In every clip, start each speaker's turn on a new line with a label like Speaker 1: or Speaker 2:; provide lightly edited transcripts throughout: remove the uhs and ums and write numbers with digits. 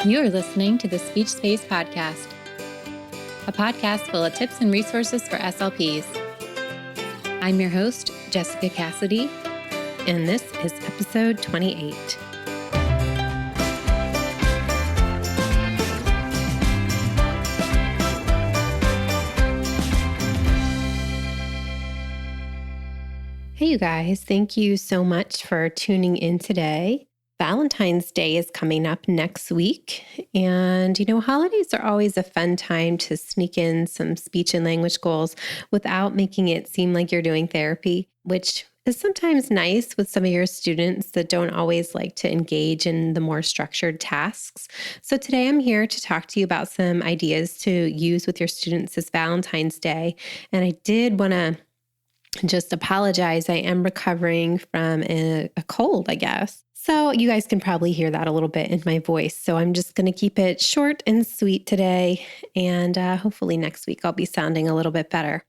Speaker 1: You are listening to the Speech Space Podcast, a podcast full of tips and resources for SLPs. I'm your host, Jessica Cassidy, and this is episode 28. Hey, you guys. Thank you so much for tuning in today. Valentine's Day is coming up next week. And, holidays are always a fun time to sneak in some speech and language goals without making it seem like you're doing therapy, which is sometimes nice with some of your students that don't always like to engage in the more structured tasks. So today I'm here to talk to you about some ideas to use with your students this Valentine's Day. And I did want to just apologize. I am recovering from a cold, I guess. So you guys can probably hear that a little bit in my voice. So I'm just going to keep it short and sweet today. And hopefully next week I'll be sounding a little bit better.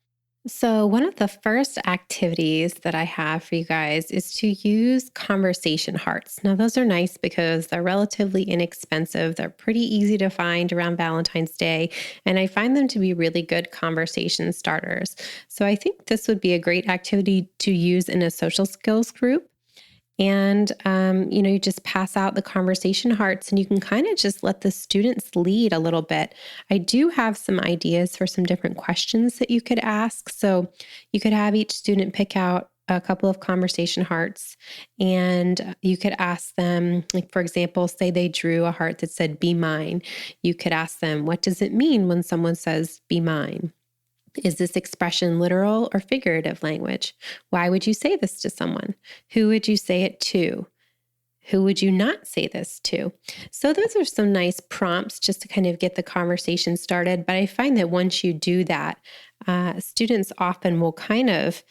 Speaker 1: So one of the first activities that I have for you guys is to use conversation hearts. Now, those are nice because they're relatively inexpensive. They're pretty easy to find around Valentine's Day, and I find them to be really good conversation starters. So I think this would be a great activity to use in a social skills group. And, you just pass out the conversation hearts and you can kind of just let the students lead a little bit. I do have some ideas for some different questions that you could ask. So you could have each student pick out a couple of conversation hearts and you could ask them, like, for example, say they drew a heart that said, "Be mine." You could ask them, what does it mean when someone says, "Be mine"? Is this expression literal or figurative language? Why would you say this to someone? Who would you say it to? Who would you not say this to? So those are some nice prompts just to kind of get the conversation started. But I find that once you do that, students often will kind of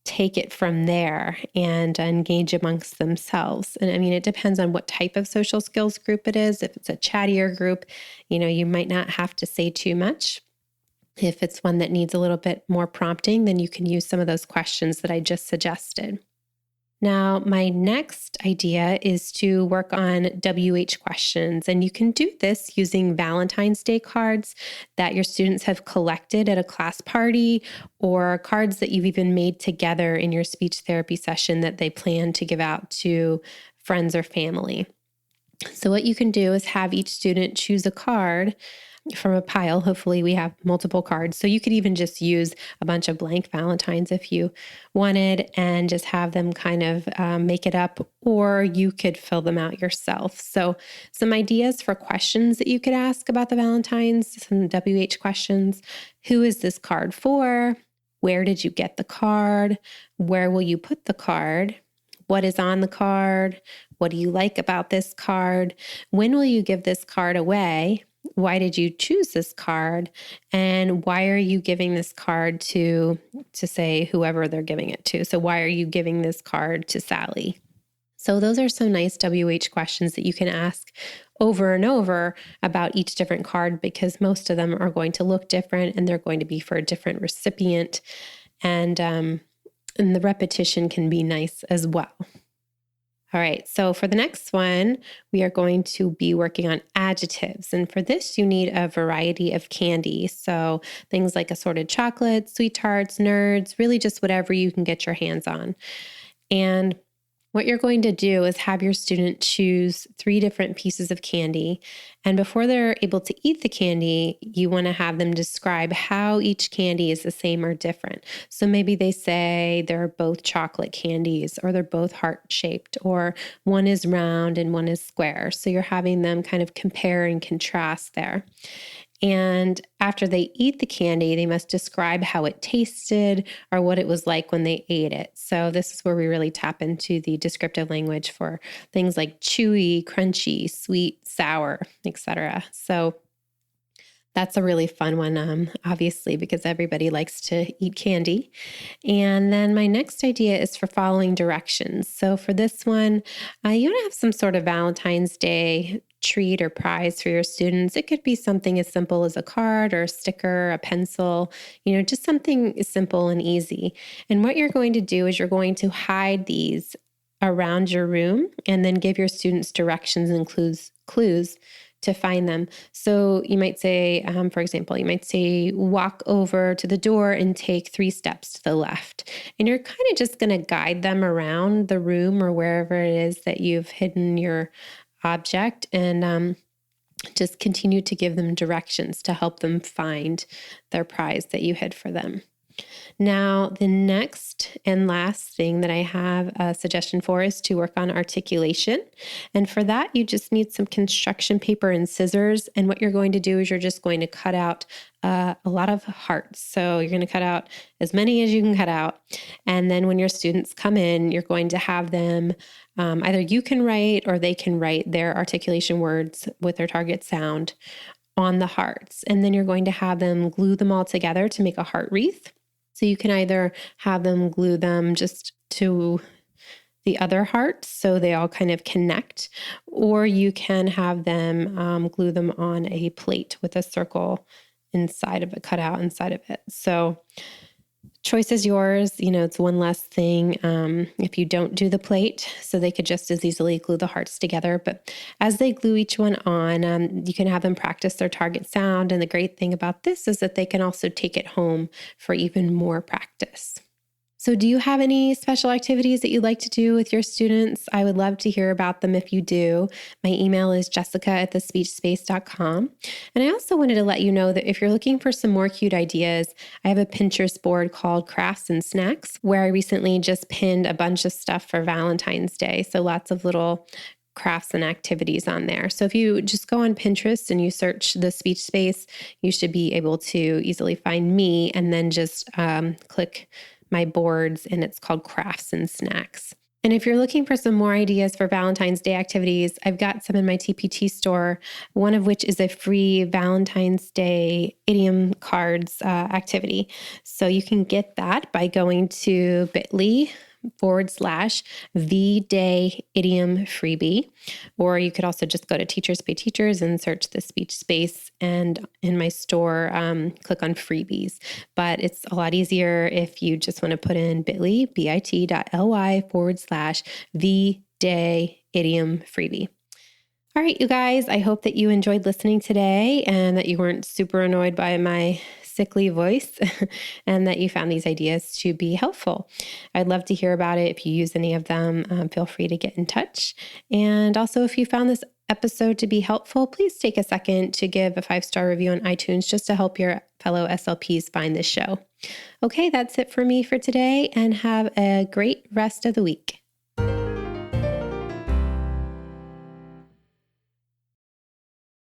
Speaker 1: take it from there and engage amongst themselves. And I mean, it depends on what type of social skills group it is. If it's a chattier group, you might not have to say too much. If it's one that needs a little bit more prompting, then you can use some of those questions that I just suggested. Now, my next idea is to work on WH questions, and you can do this using Valentine's Day cards that your students have collected at a class party or cards that you've even made together in your speech therapy session that they plan to give out to friends or family. So what you can do is have each student choose a card from a pile. Hopefully we have multiple cards. So you could even just use a bunch of blank Valentines if you wanted and just have them kind of make it up, or you could fill them out yourself. So some ideas for questions that you could ask about the Valentines, some WH questions. Who is this card for? Where did you get the card? Where will you put the card? What is on the card? What do you like about this card? When will you give this card away? Why did you choose this card? And why are you giving this card to say whoever they're giving it to? So why are you giving this card to Sally? So those are some nice WH questions that you can ask over and over about each different card, because most of them are going to look different and they're going to be for a different recipient. And the repetition can be nice as well. All right, so for the next one, we are going to be working on adjectives. And for this, you need a variety of candy. So things like assorted chocolates, sweet tarts, nerds, really just whatever you can get your hands on. And what you're going to do is have your student choose 3 different pieces of candy. And before they're able to eat the candy, you want to have them describe how each candy is the same or different. So maybe they say they're both chocolate candies, or they're both heart-shaped, or one is round and one is square. So you're having them kind of compare and contrast there. And after they eat the candy, they must describe how it tasted or what it was like when they ate it. So this is where we really tap into the descriptive language for things like chewy, crunchy, sweet, sour, etc. So that's a really fun one, obviously, because everybody likes to eat candy. And then my next idea is for following directions. So for this one, you want to have some sort of Valentine's Day treat or prize for your students. It could be something as simple as a card or a sticker, a pencil, just something simple and easy. And what you're going to do is you're going to hide these around your room and then give your students directions and clues to find them. So you might say, for example, you might say, walk over to the door and take 3 steps to the left. And you're kind of just going to guide them around the room or wherever it is that you've hidden your object, and just continue to give them directions to help them find their prize that you hid for them. Now, the next and last thing that I have a suggestion for is to work on articulation. And for that, you just need some construction paper and scissors. And what you're going to do is you're just going to cut out a lot of hearts. So you're going to cut out as many as you can cut out. And then when your students come in, you're going to have them either you can write or they can write their articulation words with their target sound on the hearts. And then you're going to have them glue them all together to make a heart wreath. So you can either have them glue them just to the other hearts so they all kind of connect, or you can have them glue them on a plate with a circle inside of it, cut out inside of it. So choice is yours. It's one less thing if you don't do the plate, so they could just as easily glue the hearts together. But as they glue each one on, you can have them practice their target sound. And the great thing about this is that they can also take it home for even more practice. So do you have any special activities that you'd like to do with your students? I would love to hear about them if you do. My email is jessica@thespeechspace.com. And I also wanted to let you know that if you're looking for some more cute ideas, I have a Pinterest board called Crafts and Snacks, where I recently just pinned a bunch of stuff for Valentine's Day. So lots of little crafts and activities on there. So if you just go on Pinterest and you search the speech space, you should be able to easily find me, and then just click my boards, and it's called Crafts and Snacks. And if you're looking for some more ideas for Valentine's Day activities, I've got some in my TPT store, one of which is a free Valentine's Day idiom cards activity. So you can get that by going to bit.ly/VDay idiom freebie. Or you could also just go to Teachers Pay Teachers and search the speech space, and in my store, click on freebies. But it's a lot easier if you just want to put in bit.ly/VDay idiom freebie. All right, you guys, I hope that you enjoyed listening today and that you weren't super annoyed by my sickly voice and that you found these ideas to be helpful. I'd love to hear about it. If you use any of them, feel free to get in touch. And also, if you found this episode to be helpful, please take a second to give a 5-star review on iTunes just to help your fellow SLPs find this show. Okay, that's it for me for today, and have a great rest of the week.